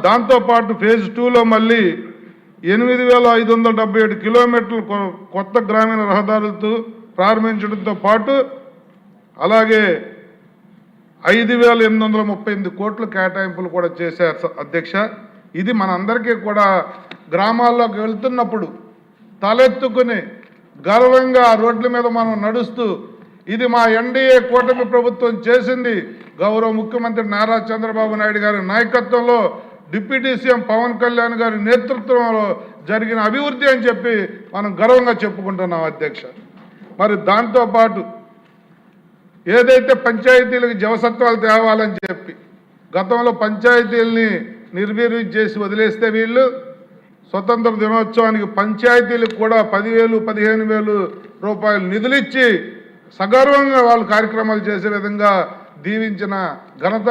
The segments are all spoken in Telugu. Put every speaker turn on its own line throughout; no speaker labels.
దాంతోపాటు ఫేజ్ 2లో మళ్ళీ 8,577 కిలోమీటర్లు కొత్త గ్రామీణ రహదారులతో ప్రారంభించడంతో పాటు అలాగే 5,838 కోట్ల కేటాయింపులు కూడా చేశారు అధ్యక్ష. ఇది మనందరికీ కూడా గ్రామాల్లోకి వెళ్తున్నప్పుడు తలెత్తుకుని గర్వంగా ఆ రోడ్ల మీద మనం నడుస్తూ ఇది మా ఎన్డీఏ కూటమి ప్రభుత్వం చేసింది, గౌరవ ముఖ్యమంత్రి నారా చంద్రబాబు నాయుడు గారి నాయకత్వంలో డిప్యూటీ సీఎం పవన్ కళ్యాణ్ గారి నేతృత్వంలో జరిగిన అభివృద్ధి అని చెప్పి మనం గర్వంగా చెప్పుకుంటున్నాం అధ్యక్ష. మరి దాంతోపాటు ఏదైతే పంచాయతీలకు జవసత్వాలు తేవాలని చెప్పి గతంలో పంచాయతీలని నిర్వీర్యం చేసి వదిలేస్తే వీళ్ళు స్వతంత్ర దినోత్సవానికి పంచాయతీలకు కూడా 10,000, 15,000 రూపాయలు నిధులిచ్చి సగర్వంగా వాళ్ళు కార్యక్రమాలు చేసే విధంగా దీవించిన ఘనత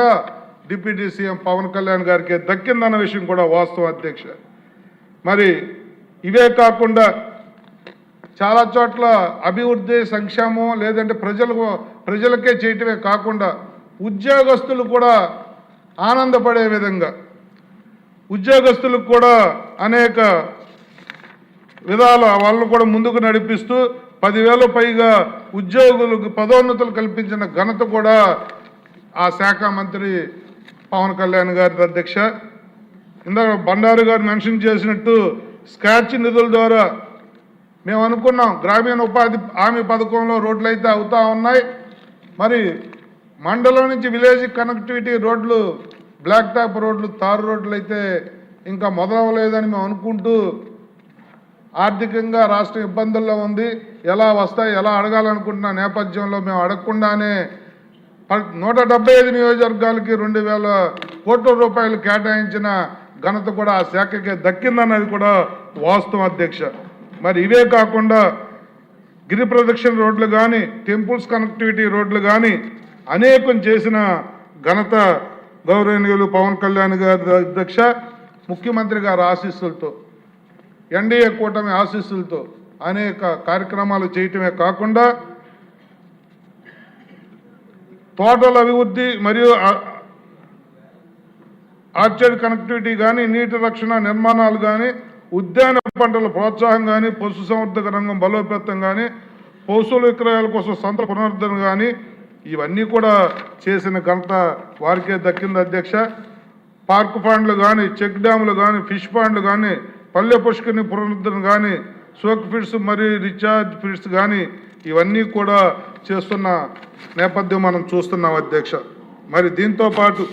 డిప్యూటీ సీఎం పవన్ కళ్యాణ్ గారికి దక్కిందన్న విషయం కూడా వాస్తవం అధ్యక్ష. మరి ఇవే కాకుండా చాలా చోట్ల అభివృద్ధి సంక్షేమం లేదంటే ప్రజలకే చేయటమే కాకుండా ఉద్యోగస్తులు కూడా ఆనందపడే విధంగా ఉద్యోగస్తులకు కూడా అనేక విధాల వాళ్ళను కూడా ముందుకు నడిపిస్తూ 10,000 పైగా ఉద్యోగులకు పదోన్నతులు కల్పించిన ఘనత కూడా ఆ శాఖ మంత్రి పవన్ కళ్యాణ్ గారి అధ్యక్ష. ఇందాక బండారు గారు మెన్షన్ చేసినట్టు స్క్రాచ్ నిధుల ద్వారా మేము అనుకున్నాం గ్రామీణ ఉపాధి హామీ పథకంలో రోడ్లు అయితే అవుతా ఉన్నాయి, మరి మండలం నుంచి విలేజ్ కనెక్టివిటీ రోడ్లు బ్లాక్ టాప్ రోడ్లు తారు రోడ్లు అయితే ఇంకా మొదలవ్వలేదని మేము అనుకుంటూ ఆర్థికంగా రాష్ట్రం ఇబ్బందుల్లో ఉంది, ఎలా వస్తాయి ఎలా అడగాలనుకుంటున్న నేపథ్యంలో మేము అడగకుండానే 175 నియోజకవర్గాలకి 2,000 కోట్ల రూపాయలు కేటాయించిన ఘనత కూడా ఆ శాఖకి దక్కిందన్నది కూడా వాస్తవం అధ్యక్ష. మరి ఇవే కాకుండా గిరి ప్రదక్షిణ రోడ్లు కానీ టెంపుల్స్ కనెక్టివిటీ రోడ్లు కానీ అనేకం చేసిన ఘనత గౌరవనీయులు పవన్ కళ్యాణ్ గారి అధ్యక్ష. ముఖ్యమంత్రి గారి ఆశీస్సులతో ఎన్డీఏ కూటమి ఆశీస్సులతో అనేక కార్యక్రమాలు చేయటమే కాకుండా తోటల అభివృద్ధి మరియు ఆర్చర్డ్ కనెక్టివిటీ కానీ నీటి రక్షణ నిర్మాణాలు కానీ ఉద్యాన పంటల ప్రోత్సాహం కానీ పశుసంవర్ధక రంగం బలోపేతం కానీ పశువుల విక్రయాల కోసం సంత పునరుద్ధరణ కానీ ఇవన్నీ కూడా చేసిన ఘనత వారికే దక్కింది అధ్యక్ష. పార్క్ పాండ్లు కానీ చెక్ డ్యాములు కానీ ఫిష్ పాండ్లు కానీ పల్లె పుష్కరిణి పునరుద్ధరణ కానీ సోక్ ఫిడ్స్ మరియు రీఛార్జ్ ఫిడ్స్ కానీ ఇవన్నీ కూడా చేస్తున్న నేపథ్యం మనం చూస్తున్నాం అధ్యక్ష. మరి దీంతో పాటు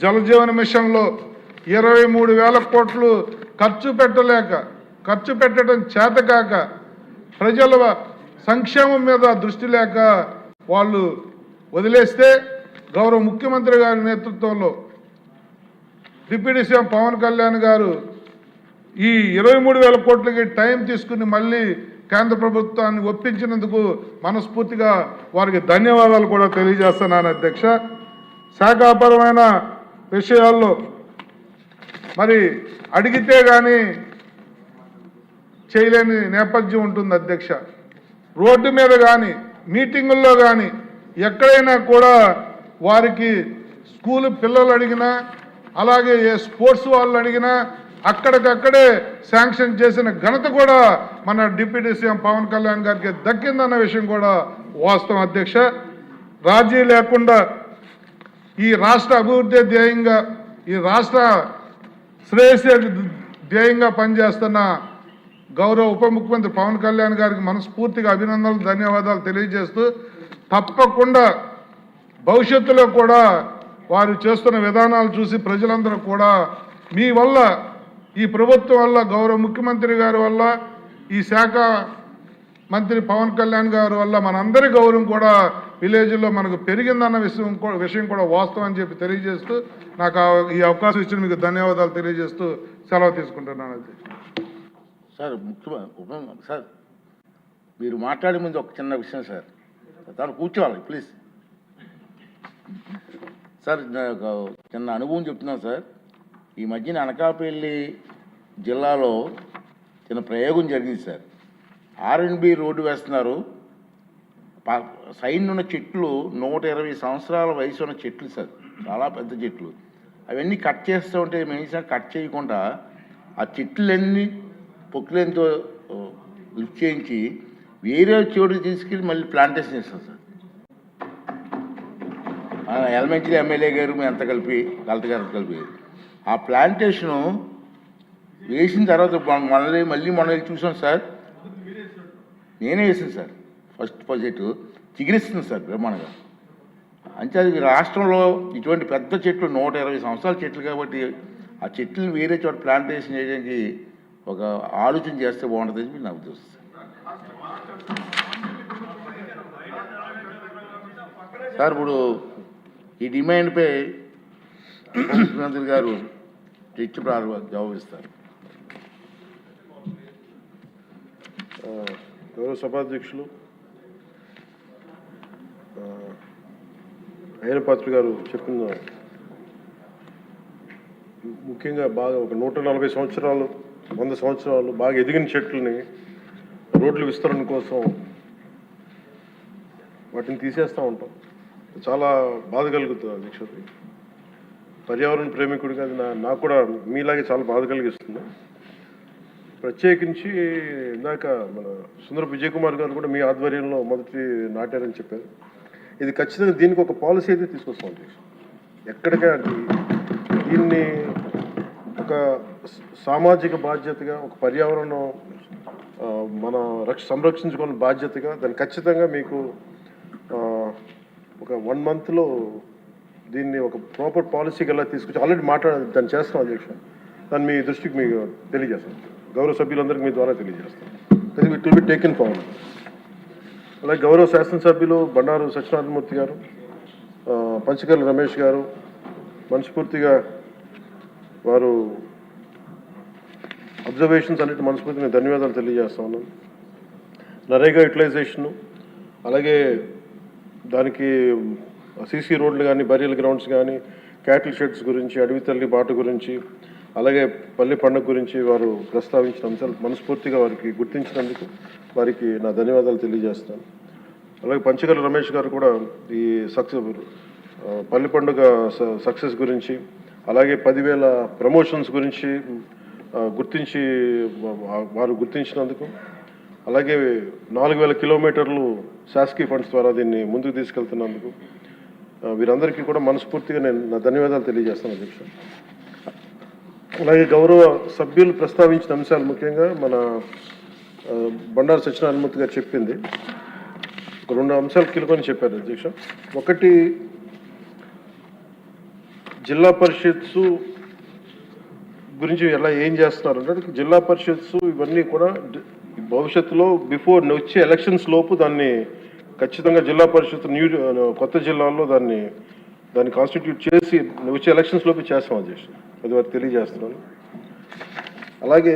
జలజీవన మిషన్లో 23,000 కోట్లు ఖర్చు పెట్టడం చేతకాక ప్రజల సంక్షేమం మీద దృష్టి లేక వాళ్ళు వదిలేస్తే గౌరవ ముఖ్యమంత్రి గారి నేతృత్వంలో డిప్యూటీ సీఎం పవన్ కళ్యాణ్ గారు ఈ 23,000 కోట్లకి టైం తీసుకుని మళ్ళీ కేంద్ర ప్రభుత్వాన్ని ఒప్పించినందుకు మనస్ఫూర్తిగా వారికి ధన్యవాదాలు కూడా తెలియజేస్తున్నాను అధ్యక్ష. శాఖాపరమైన విషయాల్లో మరి అడిగితే కానీ చేయలేని నేపథ్యం ఉంటుంది అధ్యక్ష. రోడ్డు మీద కానీ మీటింగుల్లో కానీ ఎక్కడైనా కూడా వారికి స్కూల్ పిల్లలు అడిగినా అలాగే ఏ స్పోర్ట్స్ వాళ్ళు అడిగినా అక్కడికక్కడే శాంక్షన్ చేసిన ఘనత కూడా మన డిప్యూటీ సీఎం పవన్ కళ్యాణ్ గారికి దక్కిందన్న విషయం కూడా వాస్తవం అధ్యక్ష. రాజీ లేకుండా ఈ రాష్ట్ర అభివృద్ధి ధ్యేయంగా ఈ రాష్ట్ర శ్రేయస్సు ధ్యేయంగా పనిచేస్తున్న గౌరవ ఉప ముఖ్యమంత్రి పవన్ కళ్యాణ్ గారికి మనస్ఫూర్తిగా అభినందనలు ధన్యవాదాలు తెలియజేస్తూ తప్పకుండా భవిష్యత్తులో కూడా వారు చేస్తున్న విధానాలు చూసి ప్రజలందరూ కూడా మీ వల్ల ఈ ప్రభుత్వం వల్ల గౌరవ ముఖ్యమంత్రి గారి వల్ల ఈ శాఖ మంత్రి పవన్ కళ్యాణ్ గారి వల్ల మనందరి గౌరవం కూడా విలేజ్లో మనకు పెరిగిందన్న విషయం కూడా వాస్తవం అని చెప్పి తెలియజేస్తూ నాకు ఈ అవకాశం ఇచ్చిన మీకు ధన్యవాదాలు తెలియజేస్తూ సెలవు తీసుకుంటున్నాను.
సార్ సార్ మీరు మాట్లాడే ముందు ఒక చిన్న విషయం సార్, దాన్ని కూర్చోవాలి ప్లీజ్. సార్ చిన్న అనుభవం చెప్తున్నాను సార్. ఈ మధ్యన అనకాపల్లి జిల్లాలో చిన్న ప్రయోగం జరిగింది సార్. R&B రోడ్డు వేస్తున్నారు, సైడ్ ఉన్న చెట్లు 120 సంవత్సరాల వయసు ఉన్న చెట్లు సార్, చాలా పెద్ద చెట్లు. అవన్నీ కట్ చేస్తూ ఉంటే మెయిన్ కట్ చేయకుండా ఆ చెట్లన్నీ పొక్కులతో లిఫ్ట్ చేయించి వేరే చోటు తీసుకెళ్ళి మళ్ళీ ప్లాంటేషన్ చేస్తాం సార్. ఎలిమెంటరీ ఎమ్మెల్యే గారు మేము అంతా కలిపి కలెక్టర్ గారు కలిపి ఆ ప్లాంటేషను వేసిన తర్వాత మళ్ళీ మొన్న చూసాం సార్. నేనే వేసాను సార్. ఫస్ట్ ప్రాజెక్టు చిగురిస్తుంది సార్ బ్రహ్మాండంగా. అంటే అది రాష్ట్రంలో ఇటువంటి పెద్ద చెట్లు 120 సంవత్సరాల చెట్లు కాబట్టి ఆ చెట్లను వేరే చోట ప్లాంటేషన్ చేయడానికి ఒక ఆలోచన చేస్తే బాగుంటుందని మీరు నాకు ఉద్దేశం సార్. ఇప్పుడు ఈ డిమాండ్పై ముఖ్యమంత్రి గారు చర్చ జవాబిస్తారు.
గౌరవ సభాధ్యక్షులు అయ్యనపాత్ర గారు చెప్పిన ముఖ్యంగా బాగా ఒక 140 సంవత్సరాలు 100 సంవత్సరాలు బాగా ఎదిగిన చెట్లని రోడ్ల విస్తరణ కోసం వాటిని తీసేస్తూ ఉంటాం. చాలా బాధ కలుగుతుంది అధ్యక్షుడి. పర్యావరణ ప్రేమికుడిగా అది నాకు కూడా మీలాగే చాలా బాధ కలిగిస్తుంది. ప్రత్యేకించి ఇందాక మన సుందరపు విజయ్ కుమార్ గారు కూడా మీ ఆధ్వర్యంలో మొదటి నాటారని చెప్పారు. ఇది ఖచ్చితంగా దీనికి ఒక పాలసీ అయితే తీసుకొస్తాం అధ్యక్ష. ఎక్కడికే దీన్ని ఒక సామాజిక బాధ్యతగా, ఒక పర్యావరణం మన సంరక్షించుకునే బాధ్యతగా దాన్ని ఖచ్చితంగా మీకు ఒక 1 monthలో దీన్ని ఒక ప్రాపర్ పాలసీకి ఎలా తీసుకొచ్చి ఆల్రెడీ దాన్ని చేస్తాం అధ్యక్ష. దాన్ని మీ దృష్టికి మీకు తెలియజేస్తాం, గౌరవ సభ్యులందరికీ మీ ద్వారా తెలియజేస్తాం. It will be taken forward. అలాగే గౌరవ శాసనసభ్యులు బండారు సత్యనారాయణమూర్తి గారు, పంచకర్ల రమేష్ గారు మనస్ఫూర్తిగా వారు అబ్జర్వేషన్స్ అన్నిటి మనస్ఫూర్తిగా ధన్యవాదాలు తెలియజేస్తా ఉన్నాను. నరేగా యూటిలైజేషను, అలాగే దానికి సీసీ రోడ్లు కానీ, బరియల్ గ్రౌండ్స్ కానీ, క్యాటిల్ షెడ్స్ గురించి, అడవి తల్లి బాట గురించి, అలాగే పల్లె పండుగ గురించి వారు ప్రస్తావించిన అంశాలు మనస్ఫూర్తిగా వారికి గుర్తించినందుకు వారికి నా ధన్యవాదాలు తెలియజేస్తాను. అలాగే పంచకర్ల రమేష్ గారు కూడా ఈ పల్లె పండుగ సక్సెస్ గురించి, అలాగే 10,000 ప్రమోషన్స్ గురించి వారు గుర్తించినందుకు, అలాగే 4,000 కిలోమీటర్లు శాసకీయ ఫండ్స్ ద్వారా దీన్ని ముందుకు తీసుకెళ్తున్నందుకు వీరందరికీ కూడా మనస్ఫూర్తిగా నేను నా ధన్యవాదాలు తెలియజేస్తాను అధ్యక్ష. అలాగే గౌరవ సభ్యులు ప్రస్తావించిన అంశాలు ముఖ్యంగా మన బండారు సత్యనారాయణమూర్తి గారు చెప్పింది ఒక 2 అంశాలు కీలకమని చెప్పారు అధ్యక్ష. ఒకటి, జిల్లా పరిషత్స్ గురించి ఎలా ఏం చేస్తున్నారు అంటే, జిల్లా పరిషత్స్ ఇవన్నీ కూడా భవిష్యత్తులో బిఫోర్ వచ్చే ఎలక్షన్స్ లోపు దాన్ని ఖచ్చితంగా జిల్లా పరిషత్ కొత్త జిల్లాల్లో దాన్ని కాన్స్టిట్యూట్ చేసి వచ్చే ఎలక్షన్స్ లోపు చేస్తాం అధ్యక్ష. అది వారికి తెలియజేస్తున్నాను. అలాగే